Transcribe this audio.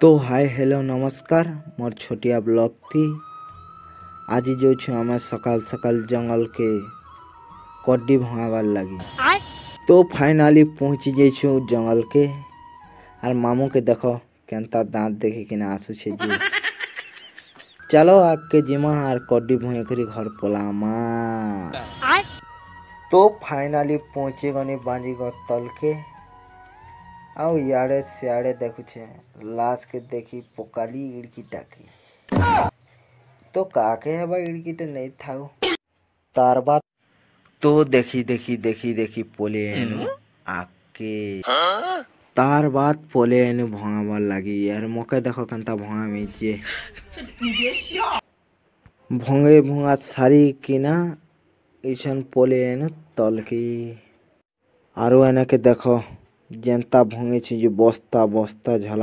तो hi hello नमस्कार मोर छोटिया ब्लॉग थी आज जो आम सकाल सकाल जंगल के कड्डी भंगाबार लगी। तो फाइनाली पहुँची जाइछु जंगल के और मामू के देखो केनता दांत देखे कि आसुचे जी चलो आग के जिमा और कड्डी भुए करी घर पलामा। तो फाइनाली पहुँची गनी बांजीगर तल के आउ याड़े सियाड़े देखुछे लाश के देखी पोकाली इड़की टाकी तो काके हबा इड़कीटे नहीं थाउ तार बात तो देखी देखी देखी देखी पोले एनु आके तार बात पोले एनु भंगाबार लगी यार मोके देखो कंता भंगा में जे भंगे भंगा सारी किना इसन पोले एनु तल की आरो एने के देखो जनता भंगे छी जो बस्ता बस्ता झला।